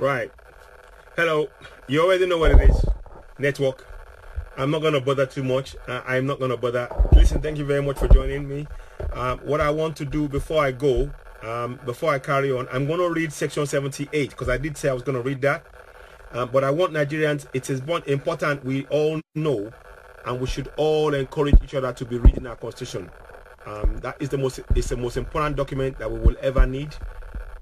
Right. Hello. You already know what it is. Network. I'm not going to bother too much. I'm not going to bother. Listen, thank you very much for joining me. What I want to do before I go, before I carry on, I'm going to read section 78 because I did say I was going to read that. But I want Nigerians, it is important we all know, and we should all encourage each other to be reading our constitution. That is it's the most important document that we will ever need,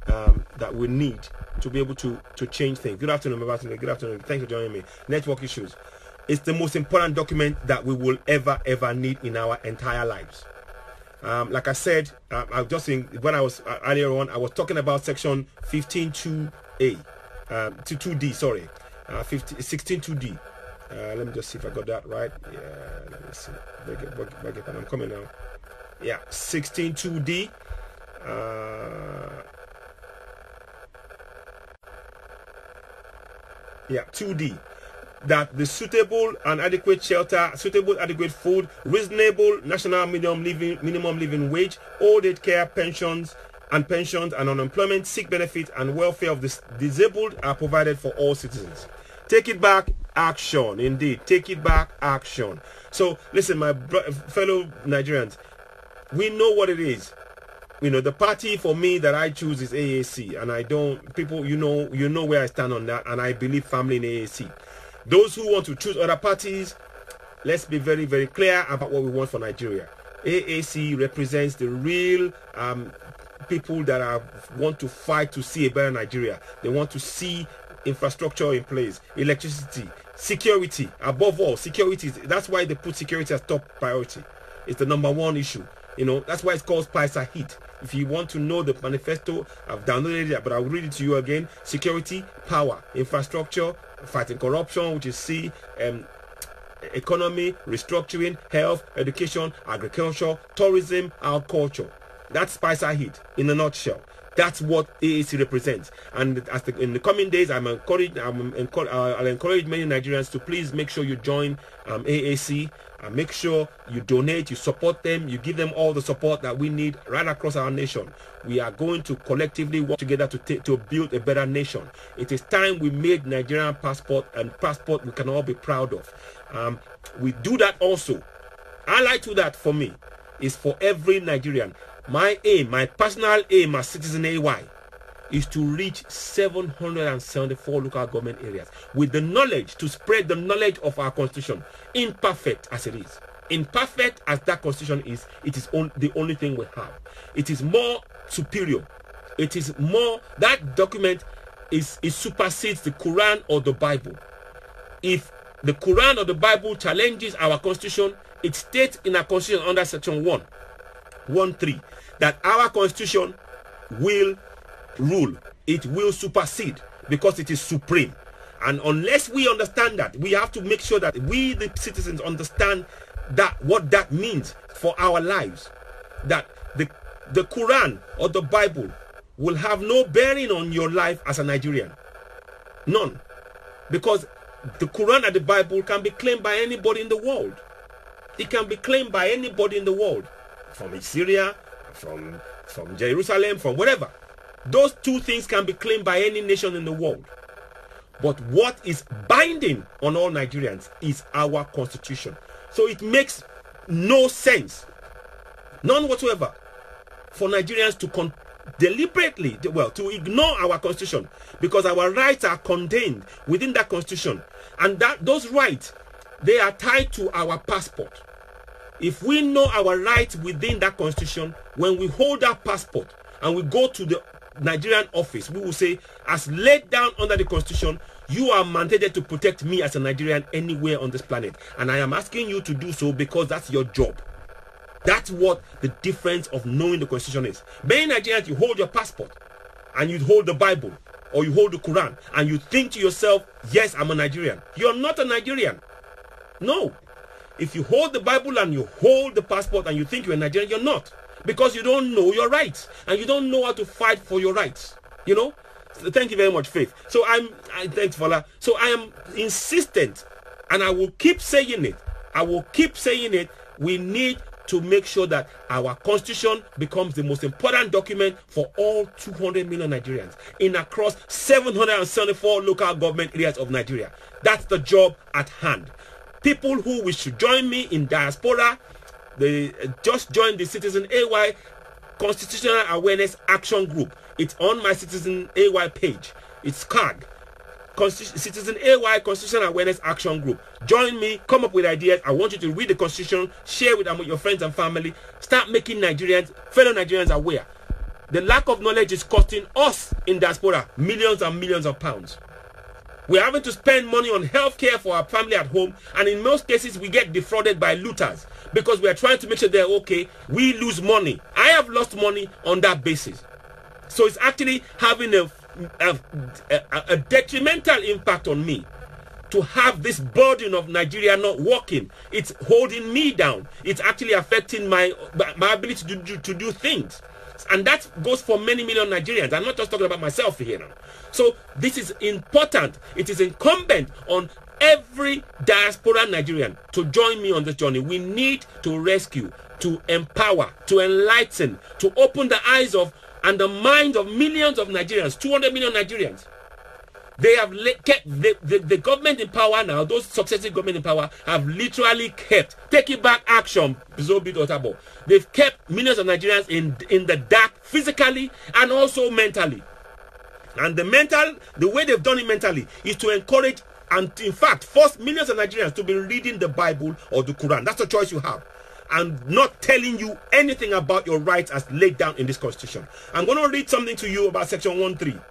that we need to be able to change things. Good afternoon, good afternoon. Thanks for joining me. Network issues. It's the most important document that we will ever need in our entire lives. Like I said, I just think when I was earlier on, I was talking about section 15.2a, 2d, sorry, 16.2d. Let me just see if I got that right. Yeah, let me see. I'm coming now. Yeah, 16.2d. Yeah, 2d. That the suitable and adequate shelter, suitable adequate food, reasonable national minimum living wage, old age care, pensions and unemployment, sick benefits and welfare of the disabled are provided for all citizens. Take it back, action. Indeed, take it back, action. So listen, my fellow Nigerians, we know what it is. You know, the party for me that I choose is AAC, and I don't, people, you know where I stand on that, and I believe firmly in AAC. Those who want to choose other parties, let's be very, very clear about what we want for Nigeria. AAC represents the real people that want to fight to see a better Nigeria. They want to see infrastructure in place, electricity, security, above all, security. That's why they put security as top priority. It's the #1 issue. You know, that's why it's called Spicer Heat. If you want to know the manifesto, I've downloaded it, but I'll read it to you again. Security, power, infrastructure, fighting corruption, which is C, economy, restructuring, health, education, agriculture, tourism, agriculture. That's Spicer Heat in a nutshell. That's what AAC represents. And in the coming days, I'll encourage many Nigerians to please make sure you join AAC. Make sure you donate, you support them, you give them all the support that we need right across our nation. We are going to collectively work together to build a better nation. It is time we made Nigerian passport, and passport we can all be proud of. We do that also. I like to do that for me. Is for every Nigerian. My aim, my personal aim as Citizen AY is to reach 774 local government areas with the knowledge, to spread the knowledge of our constitution, imperfect as it is. Imperfect as that constitution is, it is the only thing we have. It is more superior. It is more, that document it supersedes the Quran or the Bible. If the Quran or the Bible challenges our constitution, it states in our constitution under section 1.3 that our constitution will rule. It will supersede because it is supreme. And unless we understand that, we have to make sure that we, the citizens, understand that what that means for our lives. That the Quran or the Bible will have no bearing on your life as a Nigerian. None. Because the Quran and the Bible can be claimed by anybody in the world. It can be claimed by anybody in the world. From Syria, from Jerusalem, from whatever. Those two things can be claimed by any nation in the world. But what is binding on all Nigerians is our constitution. So it makes no sense, none whatsoever, for Nigerians to deliberately, to ignore our constitution, because our rights are contained within that constitution. And those rights, they are tied to our passport. If we know our rights within that constitution, when we hold that passport and we go to the Nigerian office, we will say, as laid down under the constitution, you are mandated to protect me as a Nigerian anywhere on this planet. And I am asking you to do so because that's your job. That's what the difference of knowing the constitution is. Many Nigerians, you hold your passport and you hold the Bible or you hold the Quran and you think to yourself, yes, I'm a Nigerian. You're not a Nigerian. No. If you hold the Bible and you hold the passport and you think you're a Nigerian, you're not. Because you don't know your rights and you don't know how to fight for your rights. You know? So thank you very much, Faith. So thanks, Fala. So I am insistent, and I will keep saying it. I will keep saying it. We need to make sure that our constitution becomes the most important document for all 200 million Nigerians in across 774 local government areas of Nigeria. That's the job at hand. People who wish to join me in diaspora, they just join the Citizen AY Constitutional Awareness Action Group. It's on my Citizen AY page. It's CAG. Citizen AY Constitutional Awareness Action Group. Join me, come up with ideas. I want you to read the Constitution, share with them with your friends and family. Start making Nigerians, fellow Nigerians aware. The lack of knowledge is costing us in diaspora millions and millions of pounds. We're having to spend money on healthcare for our family at home, and in most cases we get defrauded by looters because we are trying to make sure they're okay. We lose money. I have lost money on that basis. So it's actually having a detrimental impact on me to have this burden of Nigeria not working. It's holding me down. It's actually affecting my ability to do things. And that goes for many million Nigerians. I'm not just talking about myself here now. So this is important. It is incumbent on every diaspora Nigerian to join me on this journey. We need to rescue, to empower, to enlighten, to open the eyes of and the minds of millions of Nigerians, 200 million Nigerians. They have kept the government in power now. Those successive government in power have literally kept taking back action. They've kept millions of Nigerians in the dark physically and also mentally. And the way they've done it mentally is to encourage and in fact force millions of Nigerians to be reading the Bible or the Quran. That's the choice you have. And not telling you anything about your rights as laid down in this constitution. I'm going to read something to you about section 1.3.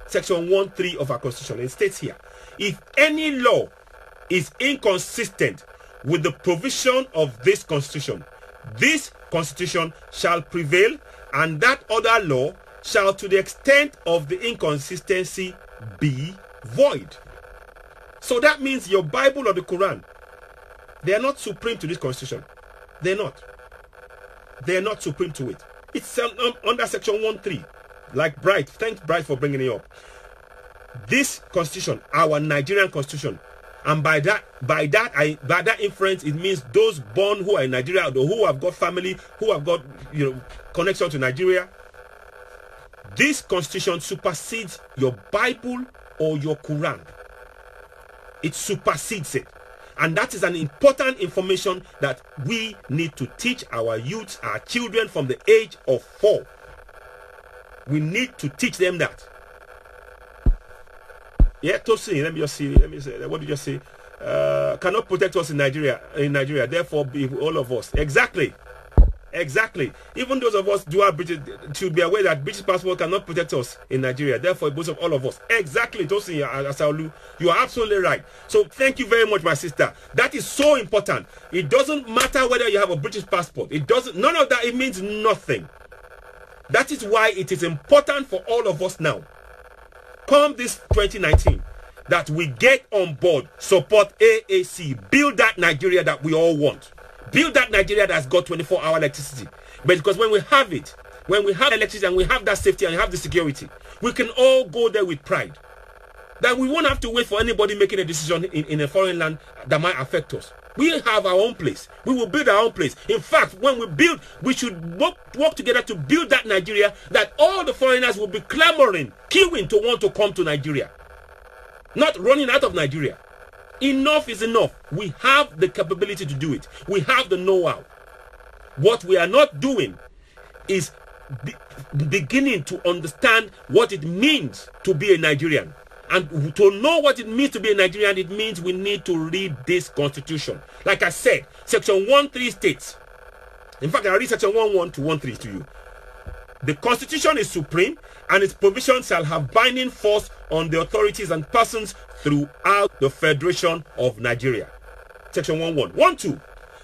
Section 1.3 of our constitution. It states here, if any law is inconsistent with the provision of this constitution shall prevail, and that other law shall to the extent of the inconsistency be void. So that means your Bible or the Quran, they are not supreme to this constitution. They're not. They're not supreme to it. It's under section 1.3. Like Bright. Thanks, Bright, for bringing it up. This constitution, our Nigerian constitution, and by that inference, it means those born who are in Nigeria, or who have got family, who have got connection to Nigeria. This constitution supersedes your Bible or your Quran. It supersedes it. And that is an important information that we need to teach our youth, our children from the age of 4. We need to teach them that. Yeah, Tosin, let me say, what did you say? Cannot protect us in Nigeria, therefore be all of us. Exactly. Even those of us who are British should be aware that British passport cannot protect us in Nigeria, therefore it goes of all of us. Exactly, Tosin Asaolu, you are absolutely right. So thank you very much, my sister. That is so important. It doesn't matter whether you have a British passport. None of that, it means nothing. That is why it is important for all of us now, come this 2019, that we get on board, support AAC, build that Nigeria that we all want. Build that Nigeria that's got 24-hour electricity. But because when we have it, when we have electricity and we have that safety and we have the security, we can all go there with pride. That we won't have to wait for anybody making a decision in a foreign land that might affect us. We have our own place. We will build our own place. In fact, when we build, we should work together to build that Nigeria that all the foreigners will be clamoring, queuing to want to come to Nigeria. Not running out of Nigeria. Enough is enough. We have the capability to do it. We have the know-how. What we are not doing is beginning to understand what it means to be a Nigerian. And to know what it means to be a Nigerian, it means we need to read this constitution. Like I said, section 1.3 states. In fact, I read section 1.1 to 1.3 to you. The constitution is supreme, and its provisions shall have binding force on the authorities and persons throughout the Federation of Nigeria. Section 1.1. 1.2.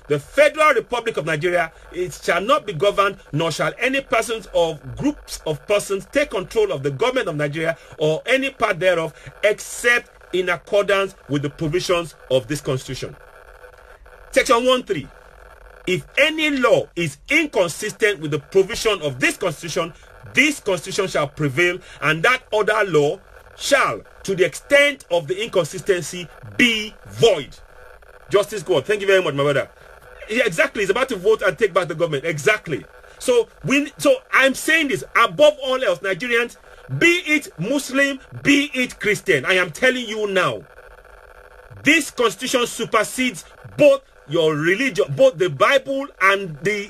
The Federal Republic of Nigeria, it shall not be governed, nor shall any persons or groups of persons take control of the government of Nigeria or any part thereof, except in accordance with the provisions of this constitution. Section 1.3. If any law is inconsistent with the provision of this constitution shall prevail, and that other law shall, to the extent of the inconsistency, be void. Justice God. Thank you very much, my brother. Yeah, exactly. He's about to vote and take back the government. Exactly. So I'm saying this above all else, Nigerians, be it Muslim, be it Christian, I am telling you now, this constitution supersedes both your religion, both the Bible and the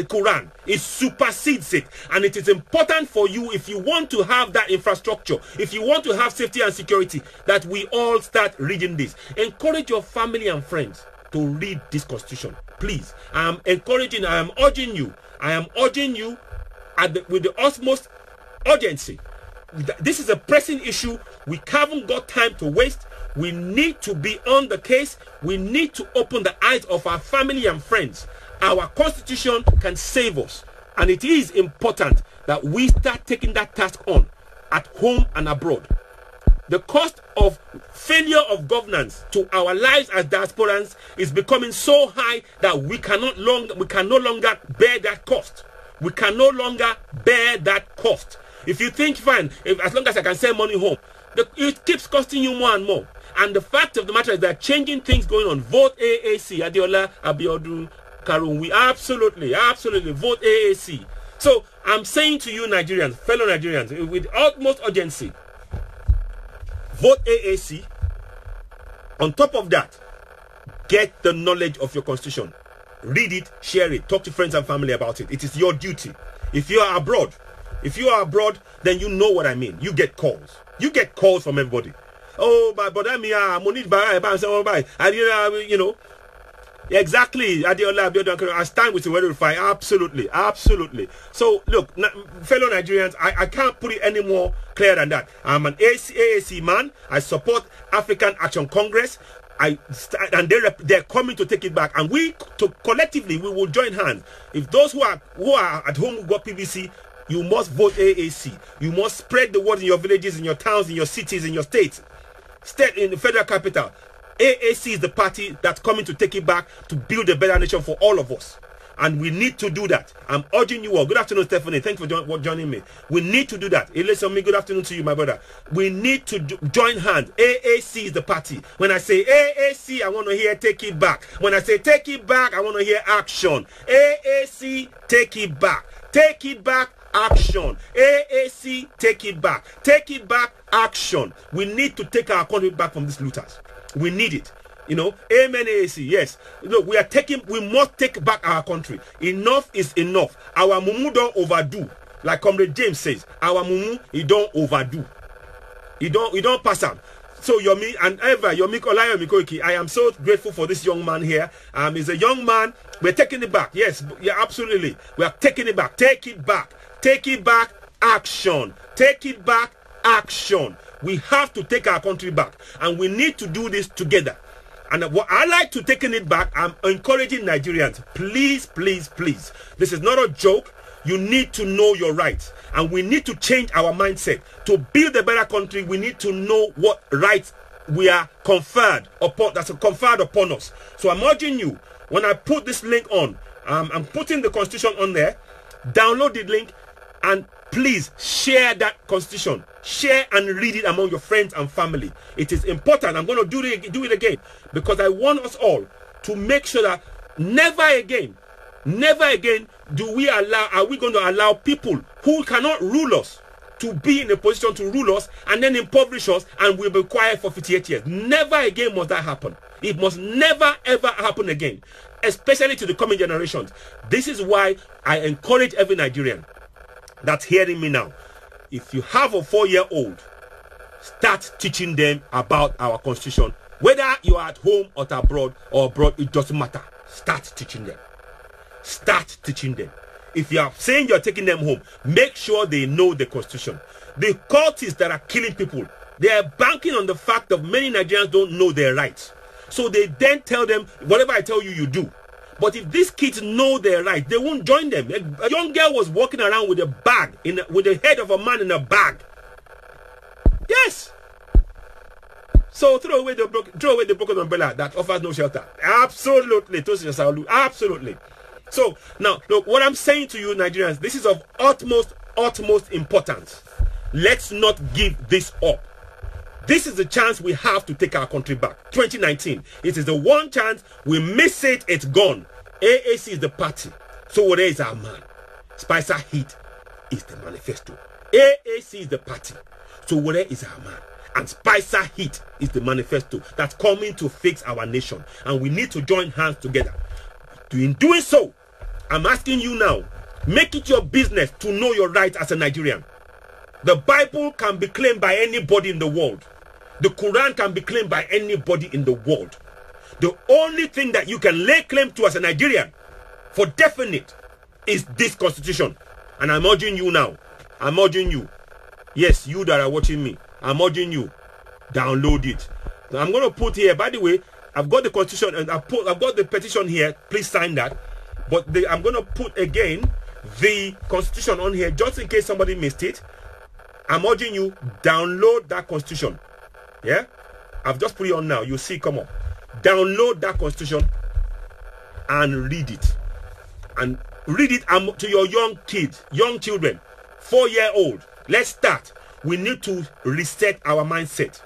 Quran. It supersedes it. And it is important for you, if you want to have that infrastructure, if you want to have safety and security, that we all start reading this. Encourage your family and friends to read this constitution. Please. I am urging you with the utmost urgency. This is a pressing issue. We haven't got time to waste. We need to be on the case. We need to open the eyes of our family and friends. Our constitution can save us. And it is important that we start taking that task on at home and abroad. The cost of failure of governance to our lives as diasporans is becoming so high that we can no longer bear that cost. We can no longer bear that cost. If you think, fine, as long as I can send money home, it keeps costing you more and more. And the fact of the matter is that changing things going on. Vote AAC. Adiola, Abiodun, Karun. We absolutely vote AAC. So I'm saying to you Nigerians, fellow Nigerians, with utmost urgency, vote AAC. On top of that, get the knowledge of your constitution. Read it, share it, talk to friends and family about it. It is your duty. If you are abroad, then you know what I mean. You get calls. You get calls from everybody. Oh, but I mean, you know. Exactly. I stand with you. Absolutely. So, look, fellow Nigerians, I can't put it any more clear than that. I'm an AAC man. I support African Action Congress. And they're coming to take it back. And collectively, we will join hands. If those who are at home who got PVC, you must vote AAC. You must spread the word in your villages, in your towns, in your cities, in your states. In the federal capital. AAC is the party that's coming to take it back, to build a better nation for all of us. And we need to do that. I'm urging you all. Good afternoon, Stephanie. Thanks for joining me. We need to do that. Listen, good afternoon to you, my brother. We need to join hands. AAC is the party. When I say AAC, I want to hear take it back. When I say take it back, I want to hear action. AAC, take it back. Take it back, action. AAC, take it back. Take it back, action. We need to take our country back from these looters. We need it. You know, amen, AAC, yes. Look, we must take back our country. Enough is enough. Our mumu don't overdo. Like Comrade James says, our mumu, he don't overdo. He don't pass up. So Yomi and Eva, Yomi Olayo Mikoiki, I am so grateful for this young man here. He's a young man. We're taking it back. Yes, yeah, absolutely. We are taking it back. Take it back. Take it back. Action. Take it back. Action. We have to take our country back. And we need to do this together. And what I like to taking it back, I'm encouraging Nigerians. Please, please, please. This is not a joke. You need to know your rights. And we need to change our mindset. To build a better country, we need to know what rights we are conferred upon, that's conferred upon us. So I'm urging you, when I put this link on, I'm putting the constitution on there. Download the link and please share that constitution. Share and read it among your friends and family. It is important. I'm going to do it again because I want us all to make sure that never again are we going to allow people who cannot rule us to be in a position to rule us and then impoverish us and we'll be quiet for 58 years. Never again must that happen. It must never ever happen again, especially to the coming generations. This is why I encourage every Nigerian that's hearing me now. If you have a 4-year-old, start teaching them about our constitution. Whether you are at home or abroad, it doesn't matter. Start teaching them. Start teaching them. If you are saying you're taking them home, make sure they know the constitution. The cultists that are killing people, they are banking on the fact that many Nigerians don't know their rights. So they then tell them, whatever I tell you, you do. But if these kids know their rights, they won't join them. A young girl was walking around with a bag, with the head of a man in a bag. Yes. So throw away the broken umbrella that offers no shelter. Absolutely. Absolutely. So now, look, what I'm saying to you, Nigerians, this is of utmost importance. Let's not give this up. This is the chance we have to take our country back. 2019. It is the one chance. We miss it, it's gone. AAC is the party. So what is our man? Spicer Heat is the manifesto. AAC is the party. So what is our man? And Spicer Heat is the manifesto that's coming to fix our nation. And we need to join hands together. In doing so, I'm asking you now, make it your business to know your rights as a Nigerian. The Bible can be claimed by anybody in the world. The Quran can be claimed by anybody in the world. The only thing that you can lay claim to as a Nigerian for definite is this constitution. And I'm urging you now. I'm urging you. Yes, you that are watching me. I'm urging you. Download it. Now, I'm going to put here, by the way, I've got the constitution and I've got the petition here. Please sign that. But I'm going to put again the constitution on here just in case somebody missed it. I'm urging you, download that constitution. Yeah? I've just put it on now. You'll see come up. Download that constitution and read it. And read it to your young kids, young children, 4-year-old. Let's start. We need to reset our mindset.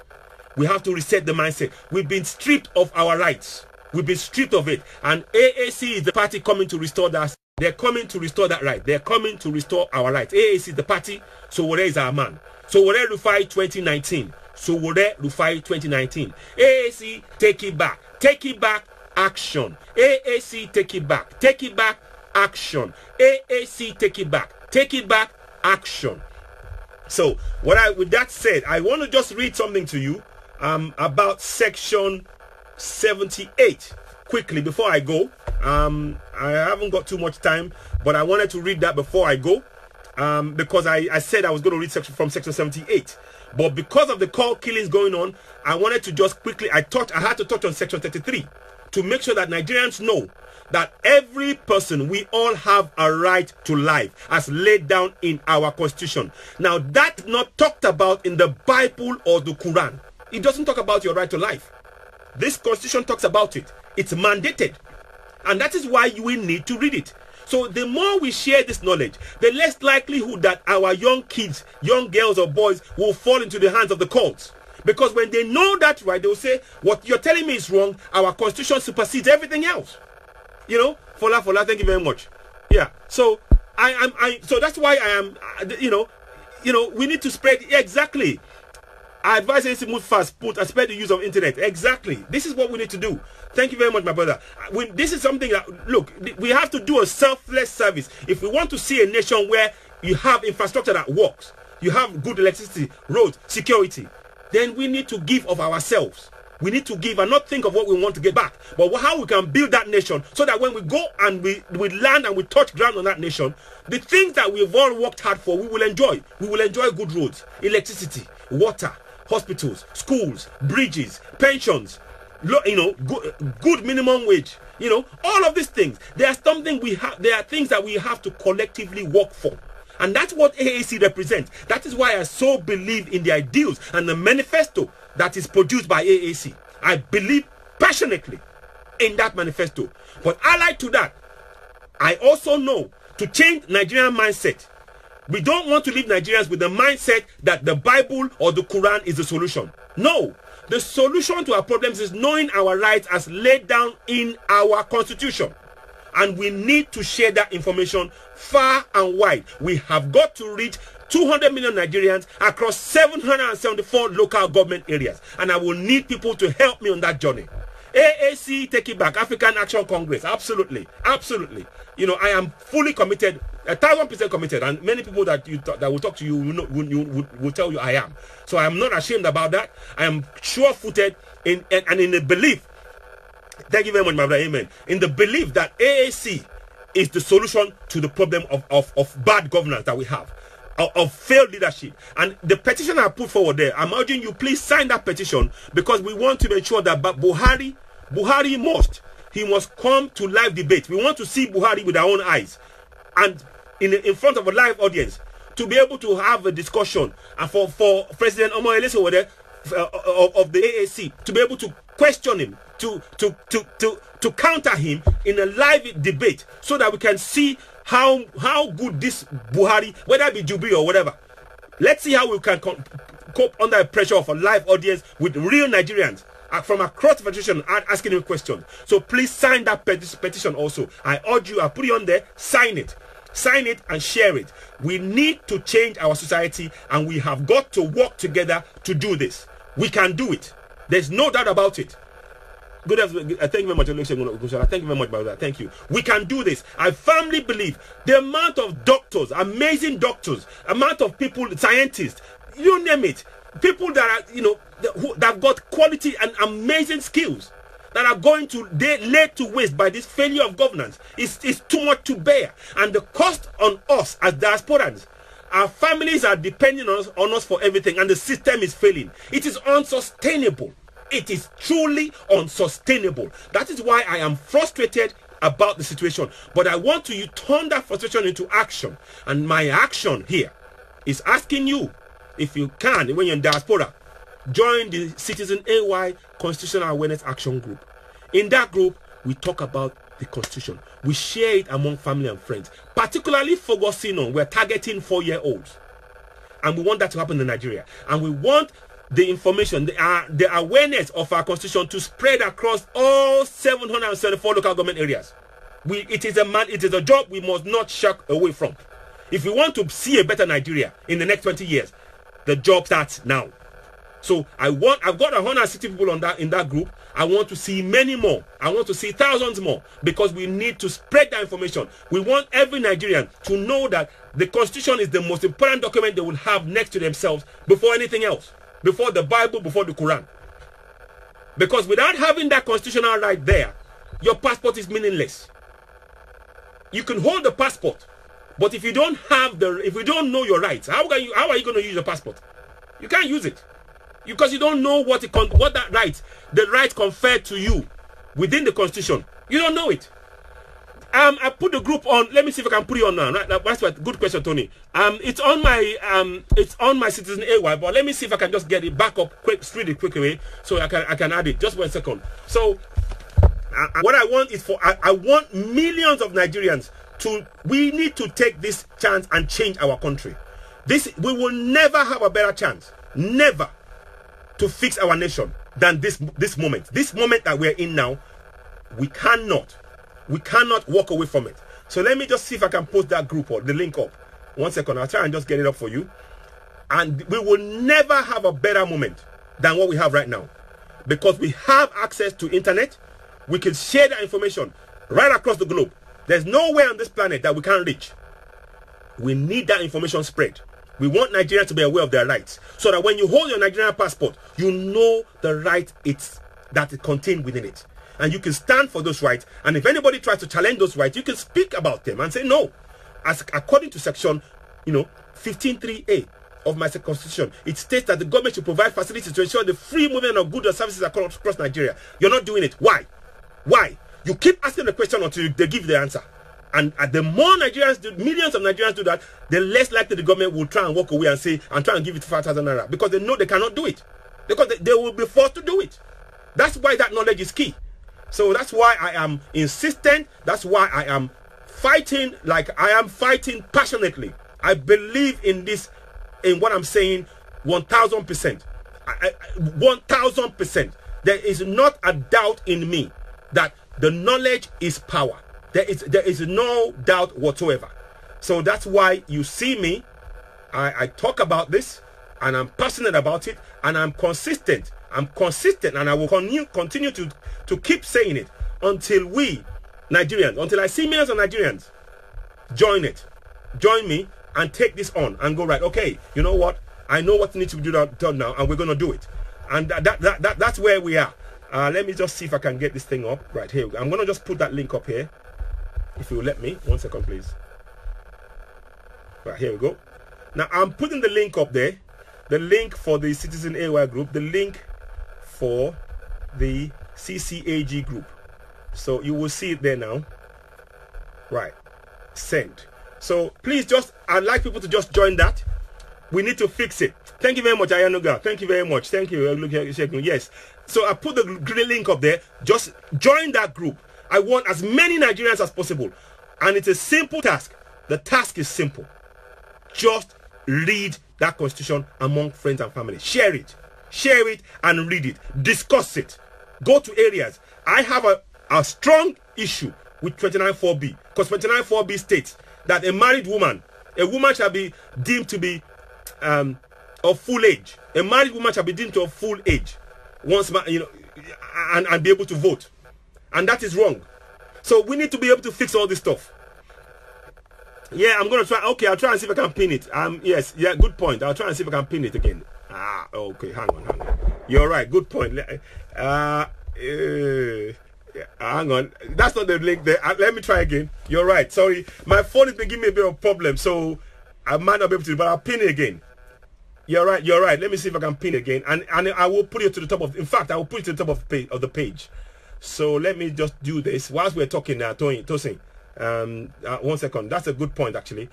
We have to reset the mindset. We've been stripped of our rights. We've been stripped of it. And AAC is the party coming to restore that. They're coming to restore that right. They're coming to restore our rights. AAC is the party. So where is our man? So where Rufai 2019? So where Rufai 2019? AAC, take it back. Take it back. Action. AAC, take it back. Take it back. Action. AAC, take it back. Take it back. Action. So with that said, I want to just read something to you about section 78 quickly before I go. I haven't got too much time, but I wanted to read that before I go because I said I was going to read from section 78. But because of the cult killings going on, I wanted to just quickly, I had to touch on section 33 to make sure that Nigerians know that every person, we all have a right to life as laid down in our constitution. Now, that's not talked about in the Bible or the Quran. It doesn't talk about your right to life. This constitution talks about it. It's mandated. And that is why we need to read it. So the more we share this knowledge, the less likelihood that our young kids, young girls or boys will fall into the hands of the cults. Because when they know that right, they will say, what you're telling me is wrong. Our constitution supersedes everything else. You know, Fola, thank you very much. Yeah. So so that's why I am, we need to spread exactly. I advise you to move fast, spread the use of internet. Exactly. This is what we need to do. Thank you very much, my brother. This is something that, look, we have to do a selfless service. If we want to see a nation where you have infrastructure that works, you have good electricity, roads, security, then we need to give of ourselves. We need to give and not think of what we want to get back, but how we can build that nation so that when we go and we land and we touch ground on that nation, the things that we've all worked hard for, we will enjoy. We will enjoy good roads, electricity, water, hospitals, schools, bridges, pensions, good minimum wage, all of these things. There are things that we have to collectively work for. And that's what AAC represents. That is why I so believe in the ideals and the manifesto that is produced by AAC. I believe passionately in that manifesto. But allied to that, I also know to change Nigerian mindset. We don't want to leave Nigerians with the mindset that the Bible or the Quran is the solution. No. The solution to our problems is knowing our rights as laid down in our constitution. And we need to share that information far and wide. We have got to reach 200 million Nigerians across 774 local government areas. And I will need people to help me on that journey. AAC, take it back. African Action Congress. Absolutely. Absolutely. I am fully committed, 1,000% committed. And many people that will talk to you will tell you I am. So I am not ashamed about that. I am sure-footed in the belief. Thank you very much, my brother. Amen. In the belief that AAC is the solution to the problem of bad governance that we have, of failed leadership. And the petition I put forward there, I'm urging you, please sign that petition because we want to make sure that Buhari must come to live debate. We want to see Buhari with our own eyes and in front of a live audience to be able to have a discussion and for President Omar Ellis over there of the AAC to be able to question him, to counter him in a live debate so that we can see how good this Buhari, whether it be JOBRIN or whatever, let's see how we can cope under the pressure of a live audience with real Nigerians from across the federation asking him questions. So please sign that petition also. I urge you, I put it on there, sign it. Sign it and share it. We need to change our society, and we have got to work together to do this. We can do it. There's no doubt about it. Good. Thank you very much. Thank you very much about that. Thank you. We can do this. I firmly believe the amount of doctors, amazing doctors, amount of people, scientists, you name it, people that are, you know, that have got quality and amazing skills, that are going to laid to waste by this failure of governance is too much to bear. And the cost on us as diasporans, our families are depending on us for everything, and the system is failing. It is unsustainable. It is truly unsustainable. That is why I am frustrated about the situation. But I want to turn that frustration into action. And my action here is asking you, if you can, when you're in diaspora, join the Citizen AY Constitutional Awareness Action Group. In that group, we talk about the Constitution. We share it among family and friends, particularly focusing on, we're targeting 4-year-olds. And we want that to happen in Nigeria. And we want the information, the awareness of our Constitution to spread across all 774 local government areas. It is a job we must not shirk away from. If we want to see a better Nigeria in the next 20 years, the job starts now. So I've got 160 people in that group. I want to see many more. I want to see thousands more, because we need to spread that information. We want every Nigerian to know that the Constitution is the most important document they will have next to themselves before anything else, before the Bible, before the Quran. Because without having that constitutional right there, your passport is meaningless. You can hold the passport, but if you don't know your rights, how are you going to use your passport? You can't use it, because you don't know what the right conferred to you within the Constitution. You don't know it. I put the group on. Let me see if I can put it on now. Right? That's what. Good question, Tony. It's on my Citizen AY, but let me see if I can just get it back up quick away, so I can add it. Just 1 second. So, what I want is I want millions of Nigerians to. We need to take this chance and change our country. We will never have a better chance, never, to fix our nation than this moment. This moment that we're in now, we cannot walk away from it. So let me just see if I can post that group or the link up. 1 second, I'll try and just get it up for you. And we will never have a better moment than what we have right now, because we have access to internet. We can share that information right across the globe. There's nowhere on this planet that we can't reach. We need that information spread. We want Nigerians to be aware of their rights, so that when you hold your Nigerian passport, you know the right that it contained within it. And you can stand for those rights. And if anybody tries to challenge those rights, you can speak about them and say no. As according to section 15.3a of my Constitution, it states that the government should provide facilities to ensure the free movement of goods and services across Nigeria. You're not doing it. Why? You keep asking the question until they give you the answer. And the more Nigerians do, millions of Nigerians do that, the less likely the government will try and walk away and say, and try and give it 5,000 naira, because they know they cannot do it. Because they will be forced to do it. That's why that knowledge is key. So that's why I am insistent. That's why I am fighting, like I am fighting passionately. I believe in this, in what I'm saying, 1,000%. 1,000%. There is not a doubt in me that the knowledge is power. There is no doubt whatsoever. So that's why you see me. I talk about this, and I'm passionate about it, and I'm consistent. I'm consistent, and I will continue to keep saying it until we Nigerians, until I see millions of Nigerians join me and take this on and go, right, okay, you know what, I know what needs to be done now, and we're going to do it. And that's where we are. Let me just see if I can get this thing up right here. I'm going to just put that link up here, if you will let me. 1 second, please. Right, here we go. Now I'm putting the link up there, the link for the Citizen AY group, the link for the CCAG group. So you will see it there now. Right, send. So please, I'd like people to just join that. We need to fix it. Thank you very much, Ayanuga. Thank you very much. Thank you. Look here, yes. So I put the link up there. Just join that group. I want as many Nigerians as possible, and it's a simple task. The task is simple. Just read that Constitution among friends and family. Share it. share it, and read it. Discuss it. Go to areas. I have a strong issue with 29.4b, because 29.4b states that a married woman, shall be deemed to be of full age. A married woman shall be deemed to of full age once, and be able to vote. And that is wrong. So we need to be able to fix all this stuff. Yeah, I'm going to try. Okay, I'll try and see if I can pin it. Yes, yeah, good point. I'll try and see if I can pin it again. Okay, hang on. You're right, good point. Hang on. That's not the link there. Let me try again. You're right. Sorry. My phone has been giving me a bit of a problem, so I might not be able to, but I'll pin it again. You're right. Let me see if I can pin again. And I will put it to the top of, in fact, I will put it to the top of the page. So let me just do this whilst we're talking now, Tosin. 1 second. That's a good point, actually.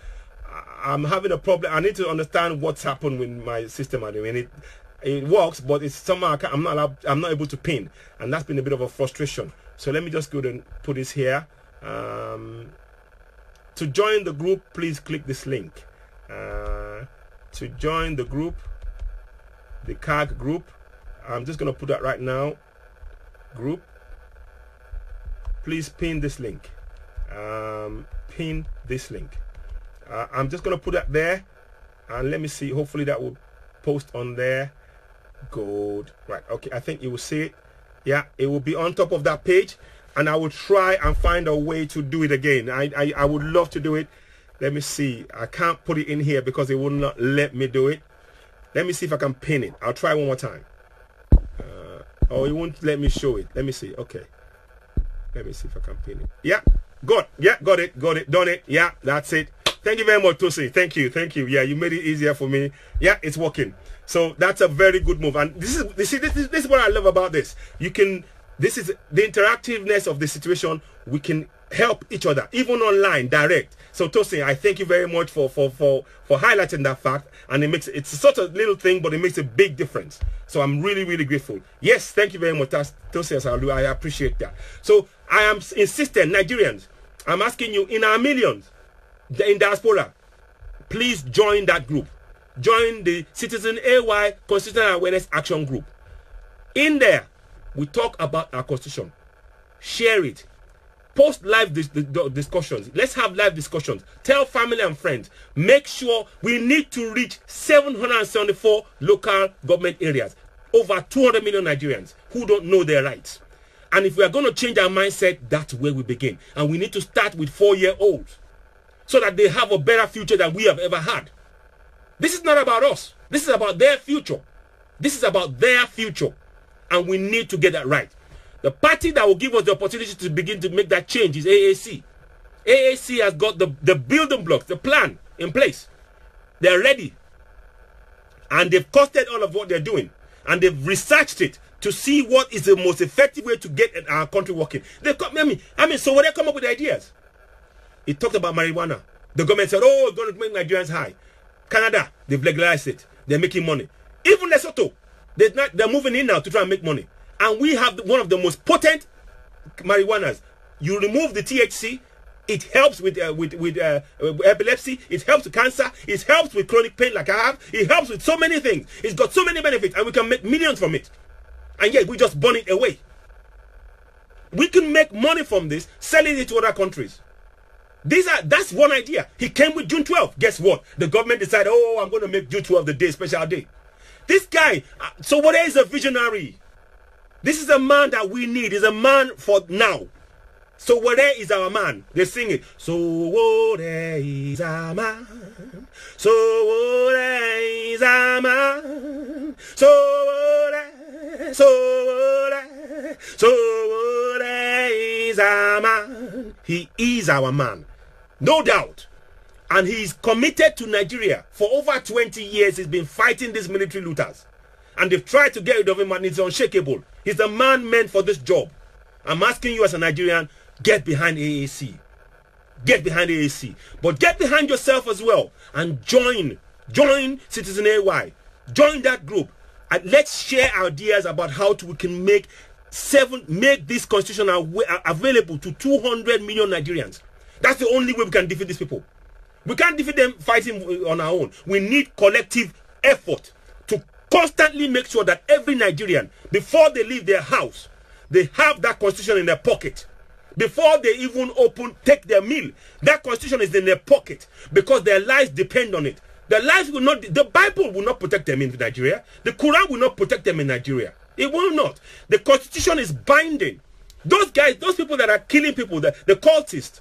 I'm having a problem. I need to understand what's happened with my system. I mean, it works, but it's somehow I'm not able to pin, and that's been a bit of a frustration. So let me just go and put this here. To join the group, please click this link. To join the group, the CAG group, I'm just going to put that right now. Group, please pin this link. Pin this link. I'm just going to put that there, and let me see. Hopefully that will post on there. Good. Right. Okay. I think you will see it. Yeah, it will be on top of that page, and I will try and find a way to do it again. I would love to do it. Let me see. I can't put it in here because it will not let me do it. Let me see if I can pin it. I'll try one more time. Oh, it won't let me show it. Let me see. Okay. Let me see if I can pin it. Yeah. Good. Yeah. Got it. Done it. Yeah. That's it. Thank you very much, Tosi. Thank you. Yeah, you made it easier for me. Yeah, it's working. So that's a very good move. And this is what I love about this. This is the interactiveness of the situation. We can help each other, even online, direct. So Tosi, I thank you very much for highlighting that fact. And it's such a little thing, but it makes a big difference. So I'm really, really grateful. Yes, thank you very much, Tosi. I appreciate that. So I am insistent, Nigerians, I'm asking you, in our millions, in diaspora, please join that group. Join the Citizen AY Constitutional Awareness Action Group. In there, we talk about our constitution. Share it. Post live discussions. Let's have live discussions. Tell family and friends. Make sure we need to reach 774 local government areas. Over 200 million Nigerians who don't know their rights. And if we are going to change our mindset, that's where we begin. And we need to start with 4-year-olds, so that they have a better future than we have ever had. This is not about us. This is about their future. This is about their future. And we need to get that right. The party that will give us the opportunity to begin to make that change is AAC. AAC has got the building blocks, the plan in place. They're ready. And they've costed all of what they're doing. And they've researched it to see what is the most effective way to get our country working. So when they come up with ideas, it talked about marijuana. The government said, oh, it's going to make Nigerians high. Canada, they've legalized it. They're making money. Even Lesotho, they're moving in now to try and make money. And we have one of the most potent marijuanas. You remove the THC, it helps with epilepsy, it helps with cancer, it helps with chronic pain like I have, it helps with so many things. It's got so many benefits, and we can make millions from it. And yet we just burn it away. We can make money from this, selling it to other countries. That's one idea. He came with June 12th. Guess what? The government decided, oh, I'm going to make June 12th the day, special day. This guy, so what is a visionary? This is a man that we need. He's a man for now. So what is our man? They sing it. So what is our man? So what is our man? So what is our man? He is our man. No doubt. And he's committed to Nigeria. For over 20 years, he's been fighting these military looters. And they've tried to get rid of him, and it's unshakable. He's the man meant for this job. I'm asking you as a Nigerian, get behind AAC. Get behind AAC. But get behind yourself as well. And join Citizen AY. Join that group. And let's share ideas about how we can make this constitution available to 200 million Nigerians. That's the only way we can defeat these people. We can't defeat them fighting on our own. We need collective effort to constantly make sure that every Nigerian, before they leave their house, they have that constitution in their pocket. Before they even take their meal, that constitution is in their pocket because their lives depend on it. Their lives will not, the Bible will not protect them in Nigeria. The Quran will not protect them in Nigeria. It will not. The constitution is binding. Those guys, those people that are killing people, the cultists,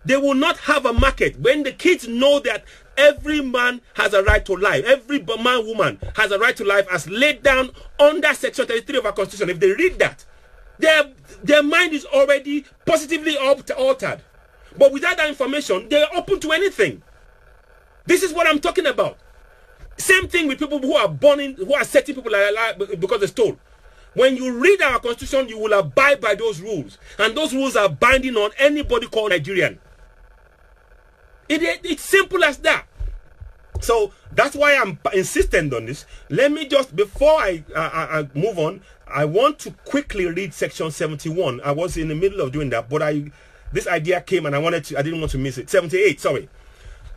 they will not have a market. When the kids know that every man has a right to life, every man, woman has a right to life as laid down under Section 33 of our Constitution, if they read that, their mind is already positively altered. But without that information, they are open to anything. This is what I'm talking about. Same thing with people who are who are setting people alive because they stole. When you read our Constitution, you will abide by those rules. And those rules are binding on anybody called Nigerian. It's simple as that. So that's why I'm insistent on this. Let me just, before I move on, I want to quickly read section 71. I was in the middle of doing that, but this idea came and I didn't want to miss it. 78, sorry.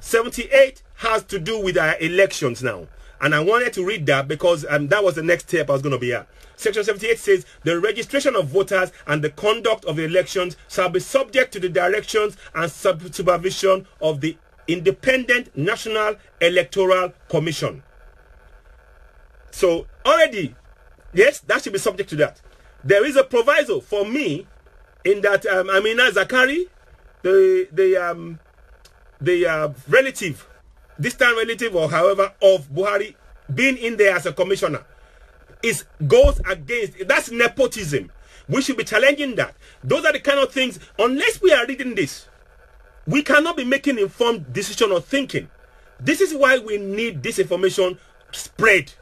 78 has to do with our elections now. And I wanted to read that because that was the next step I was going to be at. Section 78 says, the registration of voters and the conduct of the elections shall be subject to the directions and supervision of the Independent National Electoral Commission. So already, yes, that should be subject to that. There is a proviso for me in that Amina Zakari, the relative, distant relative or however of Buhari, being in there as a commissioner, goes against, that's nepotism. We should be challenging that. Those are the kind of things, unless we are reading this, we cannot be making informed decision or thinking. This is why we need this information spread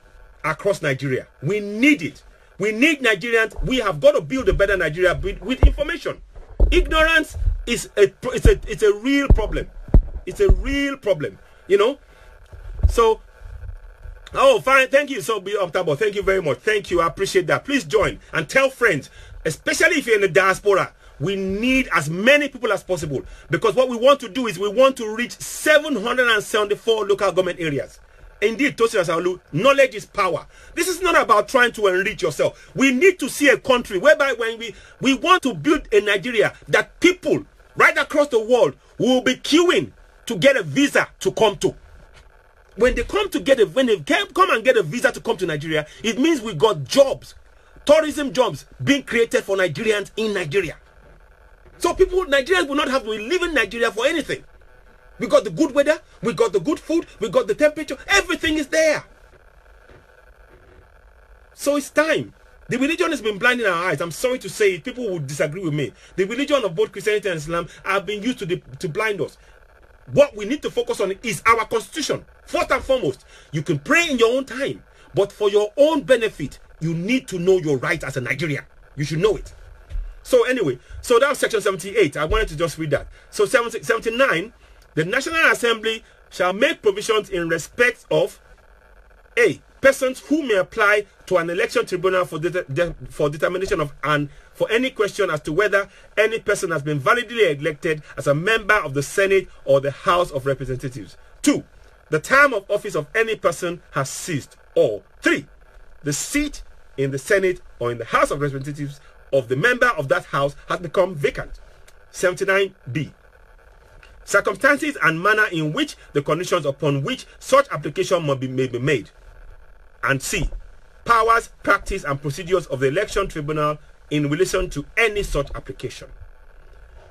across Nigeria. We need it. We need Nigerians. We have got to build a better Nigeria with information. Ignorance is it's a real problem. It's a real problem, you know. So, oh, fine. Thank you. So, be October. Thank you very much. Thank you. I appreciate that. Please join and tell friends, especially if you're in the diaspora. We need as many people as possible because what we want to do is we want to reach 774 local government areas. Indeed, Tosin Asaolu, knowledge is power. This is not about trying to enrich yourself. We need to see a country whereby when we want to build a Nigeria that people right across the world will be queuing to get a visa to come to. When they come and get a visa to come to Nigeria, it means we got jobs, tourism jobs being created for Nigerians in Nigeria. So Nigerians will not have to live in Nigeria for anything. We got the good weather, we got the good food, we got the temperature, everything is there. So it's time. The religion has been blinding our eyes. I'm sorry to say it, people will disagree with me. The religion of both Christianity and Islam have been used to blind us. What we need to focus on is our constitution. First and foremost, you can pray in your own time, but for your own benefit, you need to know your rights as a Nigerian. You should know it. So anyway, so that was section 78. I wanted to just read that. So 79, the National Assembly shall make provisions in respect of A, persons who may apply to an election tribunal for determination of for any question as to whether any person has been validly elected as a member of the Senate or the House of Representatives. 2, the term of office of any person has ceased. Or 3, the seat in the Senate or in the House of Representatives of the member of that house has become vacant. 79B, circumstances and manner in which the conditions upon which such application may be made. And C, powers, practice and procedures of the election tribunal in relation to any such application.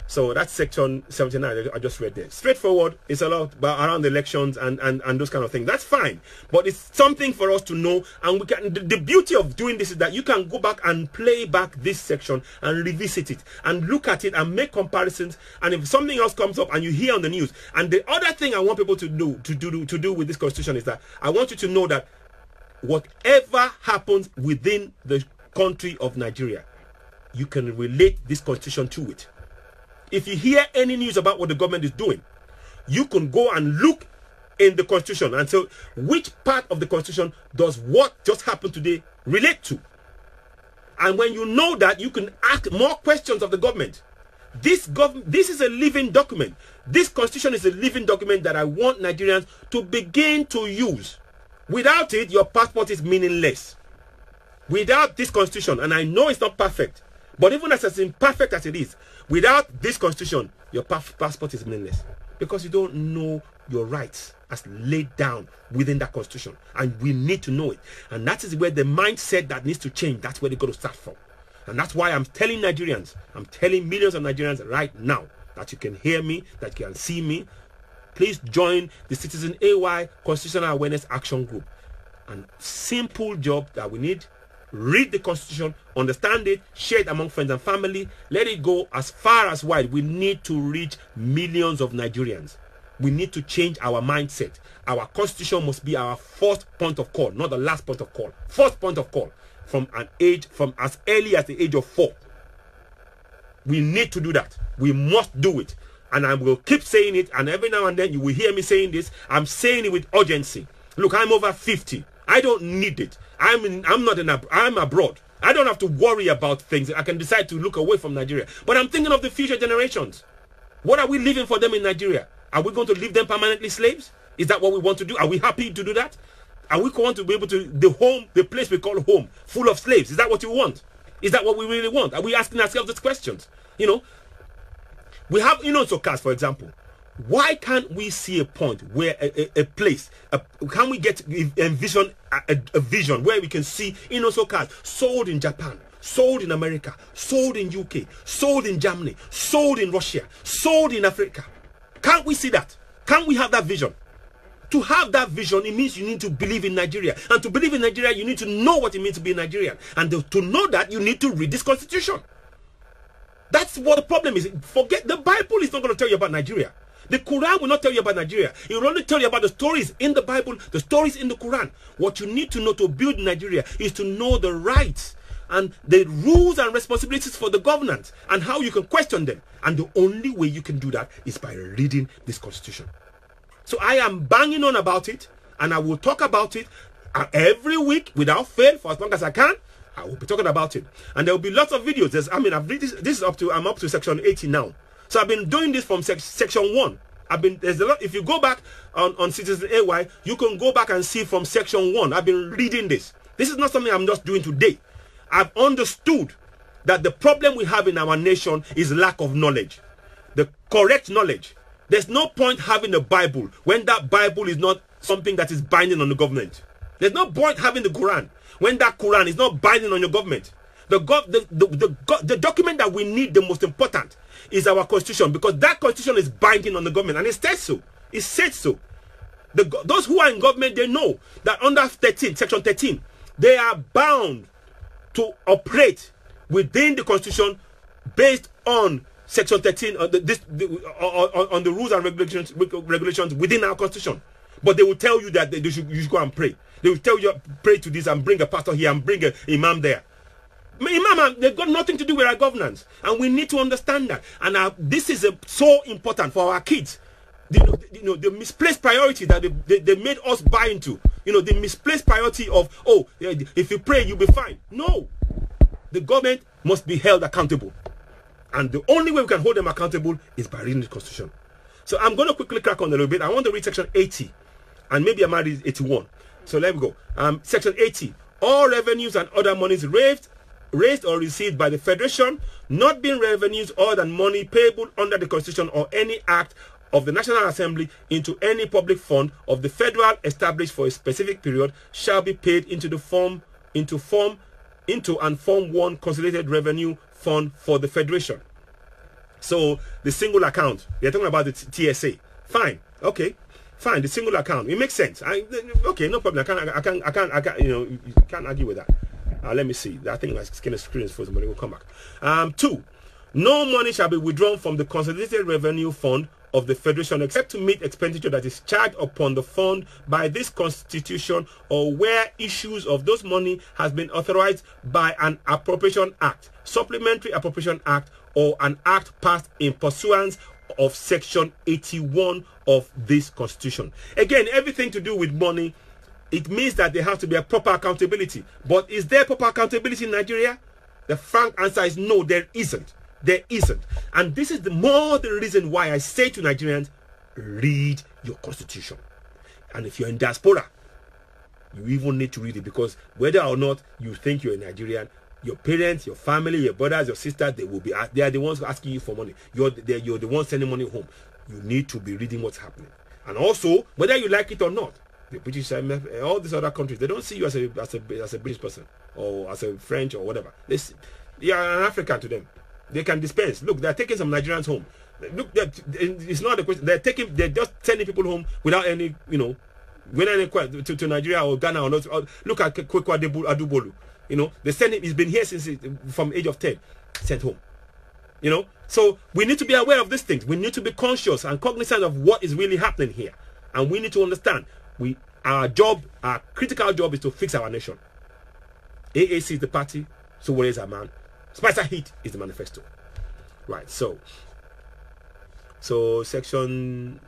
So that's section 79 I just read there. Straightforward. It's a lot around elections and those kind of things. That's fine. But it's something for us to know. And we can. The beauty of doing this is that you can go back and play back this section and revisit it and look at it and make comparisons. And if something else comes up and you hear on the news. And the other thing I want people to do with this constitution is that I want you to know that whatever happens within the country of Nigeria, you can relate this constitution to it. If you hear any news about what the government is doing, you can go and look in the constitution and say which part of the constitution does what just happened today relate to. And when you know that, you can ask more questions of the government. This is a living document. This constitution is a living document that I want Nigerians to begin to use. Without it, your passport is meaningless. Without this constitution, and I know it's not perfect, but even as imperfect as it is, without this constitution, your passport is meaningless. Because you don't know your rights as laid down within that constitution. And we need to know it. And that is where the mindset that needs to change, that's where they got to start from. And that's why I'm telling Nigerians, I'm telling millions of Nigerians right now, that you can hear me, that you can see me. Please join the Citizen AY Constitutional Awareness Action Group. And simple job that we need: read the Constitution, understand it, share it among friends and family, let it go as far as wide. We need to reach millions of Nigerians. We need to change our mindset. Our Constitution must be our first point of call, not the last point of call. First point of call from as early as the age of 4. We need to do that. We must do it. And I will keep saying it, and every now and then you will hear me saying this. I'm saying it with urgency. Look, I'm over 50. I don't need it. I'm abroad. I don't have to worry about things. I can decide to look away from Nigeria. But I'm thinking of the future generations. What are we leaving for them in Nigeria? Are we going to leave them permanently slaves? Is that what we want to do? Are we happy to do that? Are we going to be able to, the place we call home, full of slaves? Is that what you want? Is that what we really want? Are we asking ourselves these questions? You know, we have, Socas, for example. Why can't we see a point where a place, can we envision a vision where we can see Socas sold in Japan, sold in America, sold in UK, sold in Germany, sold in Russia, sold in Africa? Can't we see that? Can't we have that vision? To have that vision, it means you need to believe in Nigeria. And to believe in Nigeria, you need to know what it means to be Nigerian. And to know that, you need to read this constitution. That's what the problem is. Forget, the Bible is not going to tell you about Nigeria. The Quran will not tell you about Nigeria. It will only tell you about the stories in the Bible, the stories in the Quran. What you need to know to build Nigeria is to know the rights and the rules and responsibilities for the governance and how you can question them. And the only way you can do that is by reading this constitution. So I am banging on about it, and I will talk about it every week without fail for as long as I can. I will be talking about it, and there will be lots of videos. This is I'm up to section 80 now. So I've been doing this from section 1. There's a lot. If you go back on Citizen AY, you can go back and see from section 1. I've been reading this. This is not something I'm just doing today. I've understood that the problem we have in our nation is lack of knowledge, the correct knowledge. There's no point having a Bible when that Bible is not something that is binding on the government. There's no point having the Quran when that Quran is not binding on your government. The document that we need, the most important, is our constitution, because that constitution is binding on the government, and it says so. It says so. Those who are in government, they know that under section 13, they are bound to operate within the constitution based on section 13 on the rules and regulations within our constitution. But they will tell you that you should go and pray. They will tell you pray to this and bring a pastor here and bring an imam there. Imam, they've got nothing to do with our governance, and we need to understand that. And this is so important for our kids. The misplaced priority that they made us buy into. The misplaced priority of, if you pray, you'll be fine. No, the government must be held accountable. And the only way we can hold them accountable is by reading the constitution. So I'm going to quickly crack on a little bit. I want to read section 80. And maybe I might read 81. So let me go. Section 80. All revenues and other monies raised or received by the Federation, not being revenues other than money payable under the Constitution or any act of the National Assembly into any public fund of the federal established for a specific period, shall be paid into Form 1 Consolidated Revenue Fund for the Federation. So the single account, they're talking about the TSA. Fine, okay, fine. The single account, it makes sense. Okay, no problem. I can't. You can't argue with that. Let me see. I think my screen is frozen, but it will come back. 2, no money shall be withdrawn from the Consolidated Revenue Fund of the Federation except to meet expenditure that is charged upon the fund by this Constitution, or where issues of those money has been authorized by an Appropriation Act, Supplementary Appropriation Act, or an act passed in pursuance of Section 81 of this Constitution. Again, everything to do with money, it means that there has to be a proper accountability. But is there proper accountability in Nigeria? The frank answer is no, there isn't. There isn't. And this is the reason why I say to Nigerians, read your constitution. And if you're in diaspora, you even need to read it, because whether or not you think you're a Nigerian, your parents, your family, your brothers, your sisters, they are the ones asking you for money. You're the ones sending money home. You need to be reading what's happening. And also, whether you like it or not, the British, all these other countries, they don't see you as a British person or as a French or whatever. You are an African to them. They can dispense. Look, they're taking some Nigerians home. Look, it's not a question. They're just sending people home without any, to Nigeria or Ghana or not. Look at Kwekwa Adubolu. They send him. He's been here since from age of 10, sent home. So we need to be aware of these things. We need to be conscious and cognizant of what is really happening here, and we need to understand. Our critical job is to fix our nation. AAC is the party. So what is our man? Spicer Heat is the manifesto. Right. So section.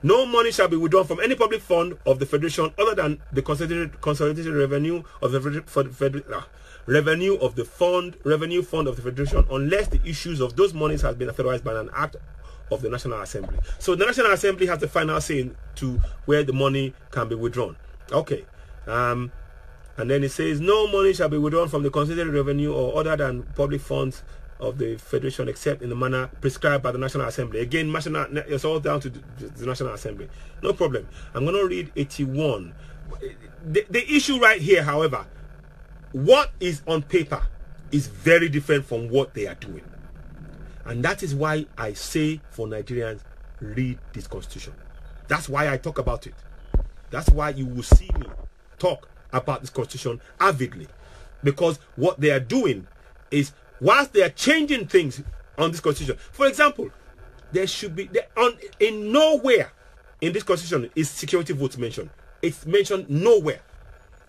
No money shall be withdrawn from any public fund of the Federation other than the consolidated revenue of the revenue fund of the Federation, unless the issues of those monies has been authorized by an act of the National Assembly. So the National Assembly has the final say to where the money can be withdrawn. Okay. And then it says no money shall be withdrawn from the consolidated revenue or other than public funds of the Federation except in the manner prescribed by the National Assembly. Again, it's all down to the National Assembly. No problem. I'm going to read 81. The issue right here, however, what is on paper is very different from what they are doing. And that is why I say for Nigerians, read this constitution. That's why I talk about it. That's why you will see me talk about this constitution avidly. Because what they are doing is, whilst they are changing things on this constitution, for example, there should be in nowhere in this constitution is security votes mentioned. It's mentioned nowhere.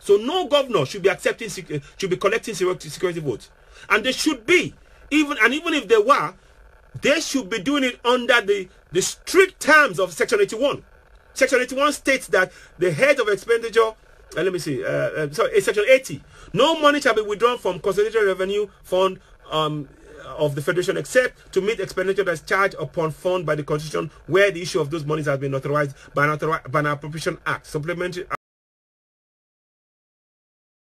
So no governor should be collecting security votes, and they should be even if they were, they should be doing it under the strict terms of Section 81. Section 81 states that the head of expenditure. Section 80. No money shall be withdrawn from consolidated revenue fund of the Federation except to meet expenditure that's charged upon fund by the Constitution where the issue of those monies has been authorized by an appropriation act, supplementary